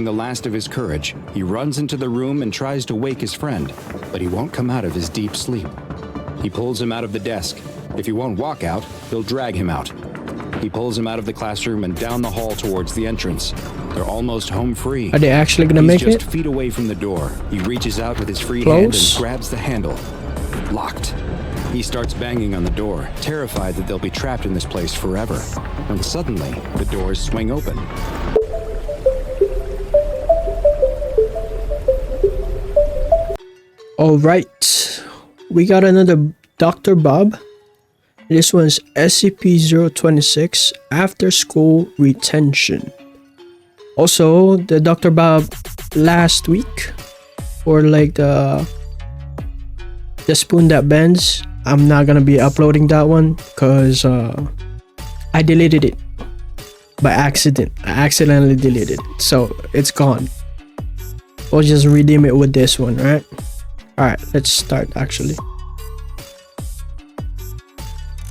The last of his courage, he runs into the room and tries to wake his friend, but he won't come out of his deep sleep. He pulls him out of the desk. If he won't walk out, he'll drag him out. He pulls him out of the classroom and down the hall towards the entrance. They're almost home free. Are they actually gonna make it? He's just feet away from the door. He reaches out with his free hand and grabs the handle. Locked. He starts banging on the door, terrified that they'll be trapped in this place forever. When suddenly, the doors swing open. Alright, we got another Dr. Bob. This one's SCP-026 After-School Retention. Also, the Dr. Bob last week, or like the spoon that bends, I'm not gonna be uploading that one because I deleted it by accident. I accidentally deleted it, so it's gone. We'll just redeem it with this one, right? Alright, let's start actually.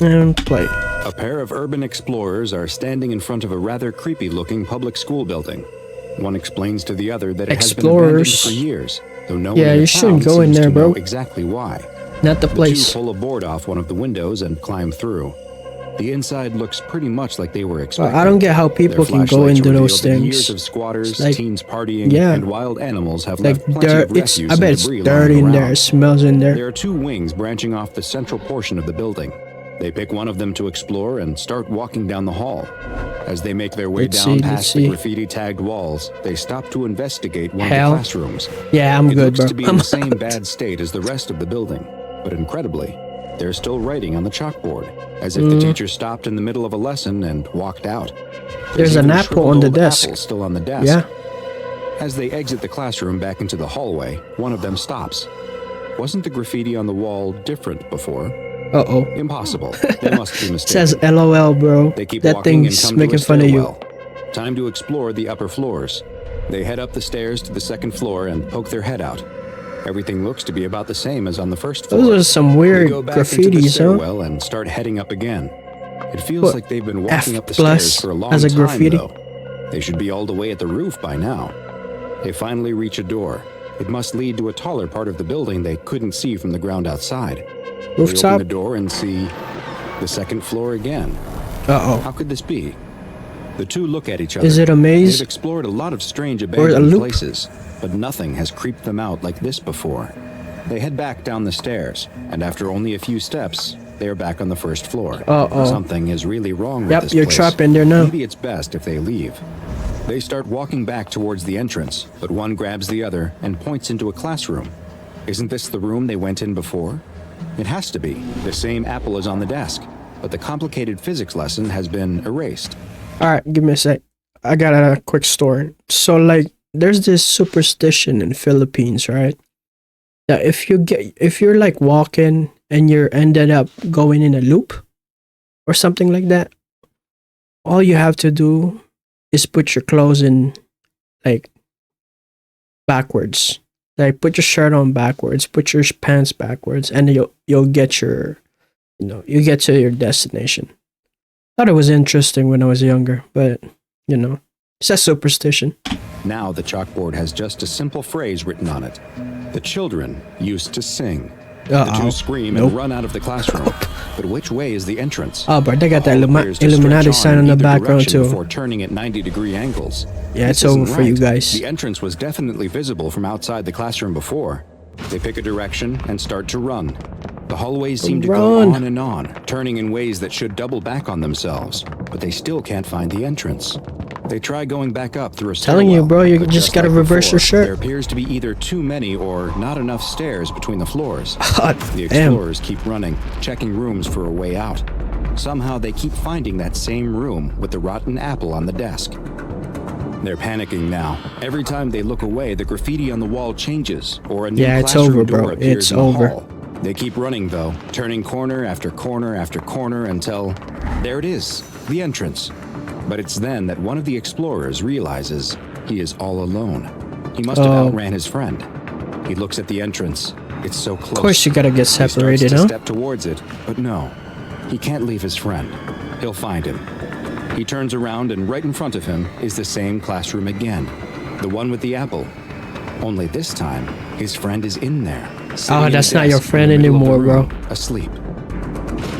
And play. A pair of urban explorers are standing in front of a rather creepy looking public school building. One explains to the other that it has been abandoned for years, though no one in the town seems to know exactly why. Not the place. The two pull a board off one of the windows and climb through. The inside looks pretty much like they were expecting. I don't get how people can go into those things. Years of squatters, like, teens partying, and wild animals have left plenty dirt. of refuse I bet it's dirty in there. It smells in there. There are two wings branching off the central portion of the building. They pick one of them to explore and start walking down the hall. As they make their way down past the graffiti-tagged walls, they stop to investigate one of the classrooms. Yeah, I'm good, bro. It looks to be in the same bad state as the rest of the building, but incredibly, there's still writing on the chalkboard, as if the teacher stopped in the middle of a lesson and walked out. There's an apple on the desk. Still on the desk. Yeah. As they exit the classroom back into the hallway, one of them stops. Wasn't the graffiti on the wall different before? Uh-oh. Impossible. They must be mistaken. Says LOL, bro. They keep that walking thing's and come making to a fun of you. Time to explore the upper floors. They head up the stairs to the second floor and poke their head out. Everything looks to be about the same as on the first floor. Those are some weird they go back graffitis, into the stairwell and start heading up again. It feels like they've been walking up the stairs for a long time, though. They should be all the way at the roof by now. They finally reach a door. It must lead to a taller part of the building they couldn't see from the ground outside. Rooftop? They open the door and see the second floor again. Uh-oh. How could this be? The two look at each other. Is it a maze? They've explored a lot of strange abandoned places, but nothing has creeped them out like this before. They head back down the stairs, and after only a few steps, they are back on the first floor. Uh-oh. Something is really wrong with this place. Yep, you're trapped in there now. Maybe it's best if they leave. They start walking back towards the entrance, but one grabs the other and points into a classroom. Isn't this the room they went in before? It has to be. The same apple is on the desk, but the complicated physics lesson has been erased. Alright, give me a sec. I got a quick story. So, like, there's this superstition in Philippines, right? That if you're like walking and you're ended up going in a loop or something like that, all you have to do is put your clothes in, like, backwards. Like, put your shirt on backwards, put your pants backwards, and you'll get your, you get to your destination. Thought it was interesting when I was younger, but, it's a superstition. Now the chalkboard has just a simple phrase written on it. The children used to sing. The two scream and run out of the classroom. But which way is the entrance? Oh, but they got that Illuminati sign on the background too. Before turning at 90-degree angles. Yeah, it's over for you guys. The entrance was definitely visible from outside the classroom before. They pick a direction and start to run. The hallways seem to go on and on, turning in ways that should double back on themselves, but they still can't find the entrance. They try going back up through a stairwell. Telling you, bro, you just gotta reverse your shirt. There appears to be either too many or not enough stairs between the floors. The Damn. explorers keep running, checking rooms for a way out. Somehow they keep finding that same room with the rotten apple on the desk. They're panicking now. Every time they look away, the graffiti on the wall changes, or a new classroom door appears in the hall. They keep running, though, turning corner after corner after corner until there it is, the entrance. But it's then that one of the explorers realizes he is all alone. He must have outran his friend. He looks at the entrance. It's so close. Of course you gotta get separated, he starts to step towards it, but no. He can't leave his friend. He'll find him. He turns around and right in front of him is the same classroom again. The one with the apple. Only this time, his friend is in there. Oh, that's not your friend anymore, bro. Asleep.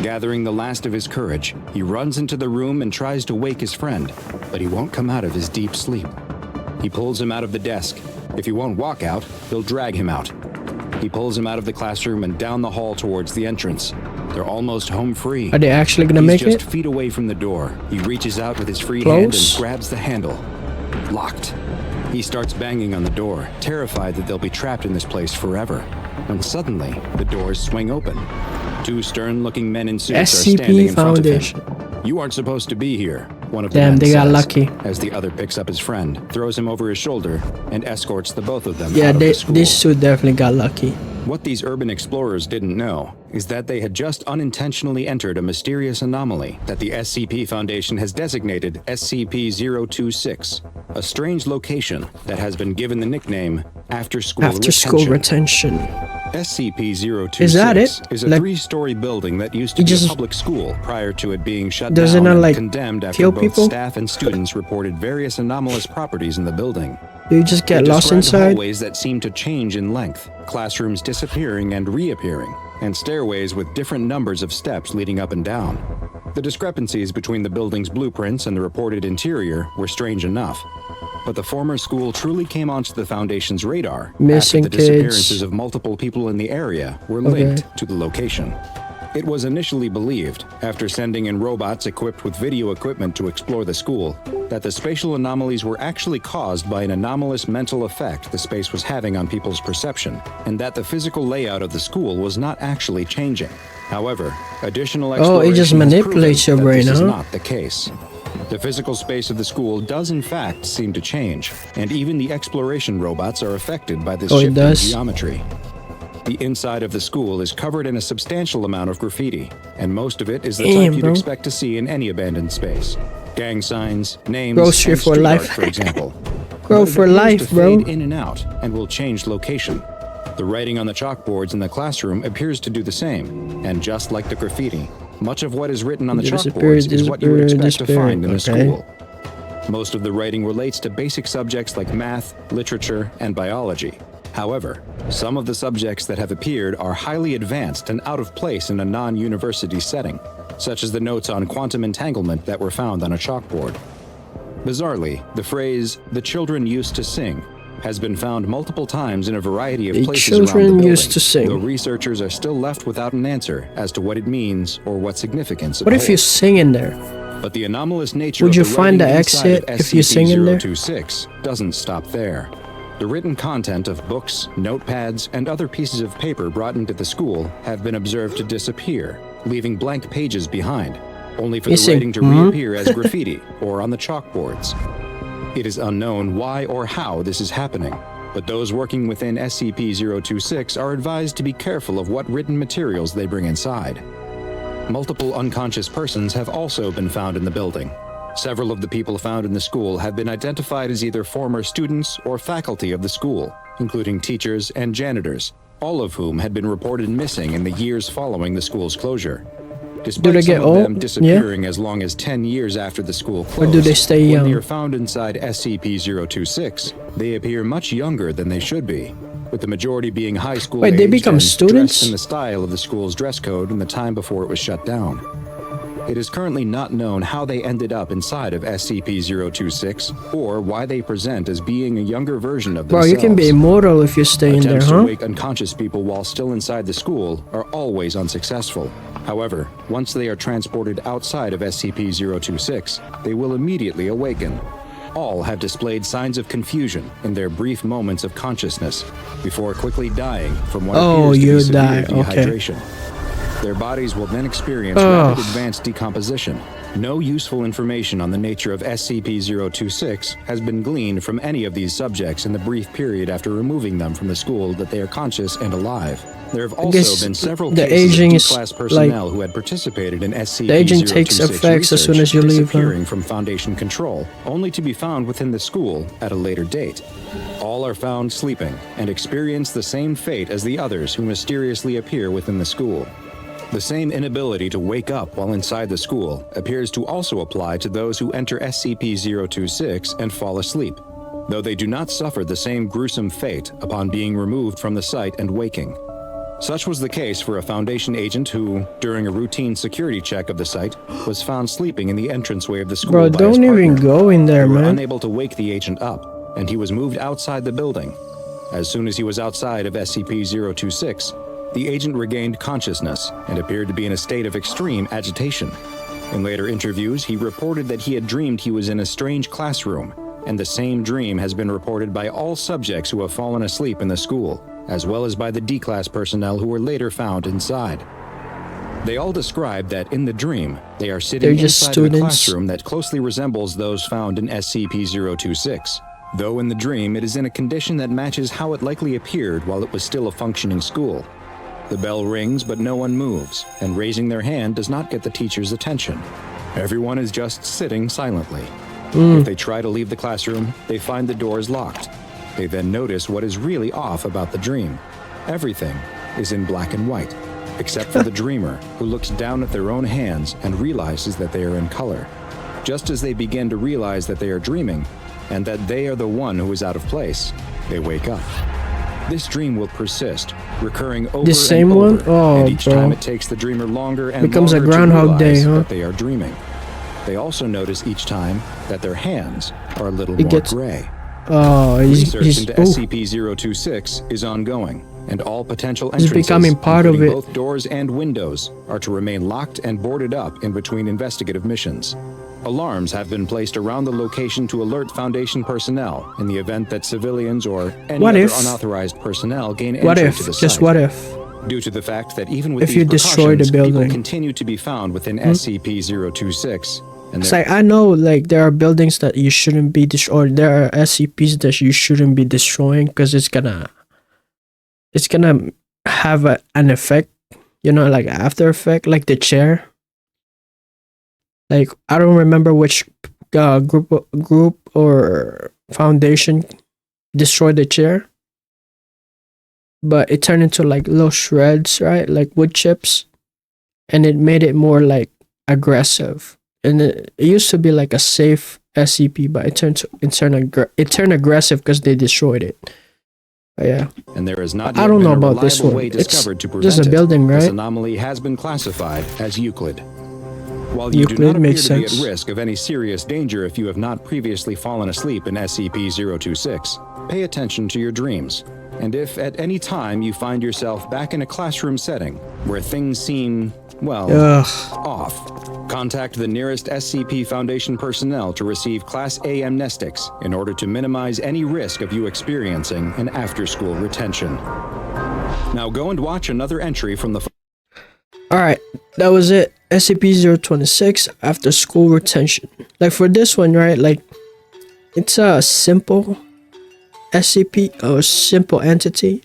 Gathering the last of his courage, he runs into the room and tries to wake his friend, but he won't come out of his deep sleep. He pulls him out of the desk. If he won't walk out, he'll drag him out. He pulls him out of the classroom and down the hall towards the entrance. They're almost home free. Are they actually gonna make He's it? just feet away from the door. He reaches out with his free Close. hand and grabs the handle. Locked. He starts banging on the door, terrified that they'll be trapped in this place forever. When suddenly, the doors swing open. Two stern-looking men in suits are standing in front of him. You aren't supposed to be here, one of the men They got says, lucky. as the other picks up his friend, throws him over his shoulder, and escorts the both of them Yeah, out of the school. these two definitely got lucky. What these urban explorers didn't know is that they had just unintentionally entered a mysterious anomaly that the SCP Foundation has designated SCP-026, a strange location that has been given the nickname Afterschool Retention. SCP-026 Is that it? is a Like, three-story building that used to be a public school prior to it being shut does it down not, and like, condemned after kill both people? staff and students reported various anomalous properties in the building. Do you just get It lost described inside? hallways that seemed to change in length, classrooms disappearing and reappearing, and stairways with different numbers of steps leading up and down. The discrepancies between the building's blueprints and the reported interior were strange enough. But the former school truly came onto the Foundation's radar Missing after the kids. disappearances of multiple people in the area were linked to the location. It was initially believed, after sending in robots equipped with video equipment to explore the school, that the spatial anomalies were actually caused by an anomalous mental effect the space was having on people's perception, and that the physical layout of the school was not actually changing. However, additional exploration it just has manipulates proven your that brain, this is huh? not the case. The physical space of the school does in fact seem to change, and even the exploration robots are affected by this Oh, it shift in does? geometry. The inside of the school is covered in a substantial amount of graffiti, and most of it is the Damn, type you'd bro. expect to see in any abandoned space. Gang signs, names, Grocery and for street life. art, for example. Grow But it for appears life, to bro. fade in and out, and will change location. The writing on the chalkboards in the classroom appears to do the same, and just like the graffiti, much of what is written on the Disappear, chalkboards is what you would disappear, expect to find in the disappear. school. Most of the writing relates to basic subjects like math, literature, and biology. However, some of the subjects that have appeared are highly advanced and out of place in a non-university setting, such as the notes on quantum entanglement that were found on a chalkboard. Bizarrely, the phrase, "the children used to sing," has been found multiple times in a variety of The places around the children building, used to sing. though researchers are still left without an answer as to what it means or what significance it What if you holds. sing in there? But the anomalous nature Would of you the find writing the inside exit of if you sing in there? SCP-026 doesn't stop there. The written content of books, notepads, and other pieces of paper brought into the school have been observed to disappear, leaving blank pages behind, only for the Missing. writing to reappear as graffiti or on the chalkboards. It is unknown why or how this is happening, but those working within SCP-026 are advised to be careful of what written materials they bring inside. Multiple unconscious persons have also been found in the building. Several of the people found in the school have been identified as either former students or faculty of the school, including teachers and janitors, all of whom had been reported missing in the years following the school's closure. Despite they some get of old? them disappearing as long as 10 years after the school closed, do they stay when young? they are found inside SCP-026, they appear much younger than they should be, with the majority being high school Wait, they aged become and students? dressed in the style of the school's dress code in the time before it was shut down. It is currently not known how they ended up inside of SCP-026 or why they present as being a younger version of Bro, themselves. you can be immortal if you stay in there, Attempts to huh? wake unconscious people while still inside the school are always unsuccessful. However, once they are transported outside of SCP-026, they will immediately awaken. All have displayed signs of confusion in their brief moments of consciousness before quickly dying from what Oh, appears to you be severe die, okay. dehydration. Their bodies will then experience rapid advanced decomposition. No useful information on the nature of SCP-026 has been gleaned from any of these subjects in the brief period after removing them from the school that they are conscious and alive. There have also guess been several the cases aging of is, D-class personnel who had participated in SCP-026 the aging takes effects as soon as you leave, huh? disappearing from Foundation control, only to be found within the school at a later date. All are found sleeping and experience the same fate as the others who mysteriously appear within the school. The same inability to wake up while inside the school appears to also apply to those who enter SCP-026 and fall asleep. though they do not suffer the same gruesome fate upon being removed from the site and waking. Such was the case for a Foundation agent who, during a routine security check of the site, was found sleeping in the entranceway of the school Bro, by his don't even partner. go in there, They were man. unable to wake the agent up, and he was moved outside the building. As soon as he was outside of SCP-026, the agent regained consciousness and appeared to be in a state of extreme agitation. In later interviews, he reported that he had dreamed he was in a strange classroom, and the same dream has been reported by all subjects who have fallen asleep in the school, as well as by the D-Class personnel who were later found inside. They all describe that in the dream, they are sitting They're just inside of a students. classroom that closely resembles those found in SCP-026. Though in the dream, it is in a condition that matches how it likely appeared while it was still a functioning school. The bell rings, but no one moves, and raising their hand does not get the teacher's attention. Everyone is just sitting silently. If they try to leave the classroom, they find the doors locked. They then notice what is really off about the dream. Everything is in black and white, except for the dreamer, who looks down at their own hands and realizes that they are in color. Just as they begin to realize that they are dreaming, and that they are the one who is out of place, they wake up. This dream will persist, recurring over The same and over, one? Oh, and each bro. time it takes the dreamer longer and Becomes a longer Groundhog to realize Day, huh? that they are dreaming. They also notice each time that their hands are a little It more gets- gray. Oh, Research he's into oh, SCP-026 is ongoing, and all potential He's entrances, becoming part of including it. both doors and windows, are to remain locked and boarded up in between investigative missions. Alarms have been placed around the location to alert Foundation personnel in the event that civilians or any What other if- unauthorized personnel gain what entry if? to the Just site. what if? Due to the fact that even with If these you destroy the precautions, building? people continue to be found within SCP-026, and It's there- like I know, like there are buildings that you shouldn't be destroyed. There are SCPs that you shouldn't be destroying because it's gonna have an effect, you know, like after effect, like the chair. Like I don't remember which group or foundation destroyed the chair, but it turned into like little shreds, right? Like wood chips, and it made it more like aggressive. And it used to be like a safe SCP, but it turned aggressive because they destroyed it. But yeah, and there is not I yet don't been know a about this reliable one. way It's discovered to just prevent a it. building, This right? anomaly has been classified as Euclid. While you do Euclid not appear makes to be at sense. risk of any serious danger if you have not previously fallen asleep in SCP-026, pay attention to your dreams. And if at any time you find yourself back in a classroom setting where things seem, well, Ugh. off, contact the nearest SCP Foundation personnel to receive Class A amnestics in order to minimize any risk of you experiencing an after-school retention. Now go and watch another entry from the All right, that was it. SCP-026 after school retention. Like for this one, right? Like it's a simple SCP or simple entity.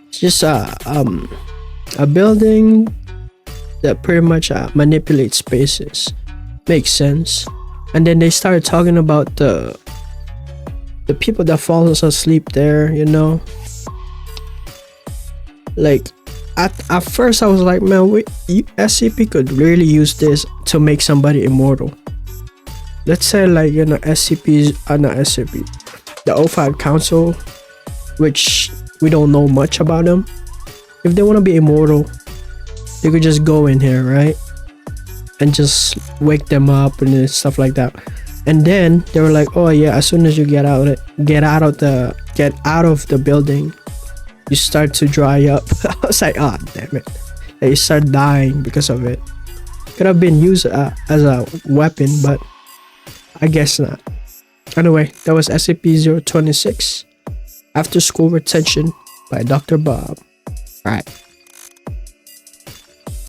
It's just a building that pretty much manipulates spaces. Makes sense. And then they started talking about the people that fall asleep there, you know. Like at first I was like, man, SCP could really use this to make somebody immortal. Let's say like, you know, SCPs are not SCP. The O5 Council, which we don't know much about them. If they want to be immortal, they could just go in here, right? And just wake them up and stuff like that. And then they were like, oh yeah, as soon as you get out of the building, you start to dry up. I was like, oh damn it. Like, you start dying because of it. Could have been used as a weapon, but I guess not. Anyway, that was SCP-026 After School Retention by Dr. Bob. Alright.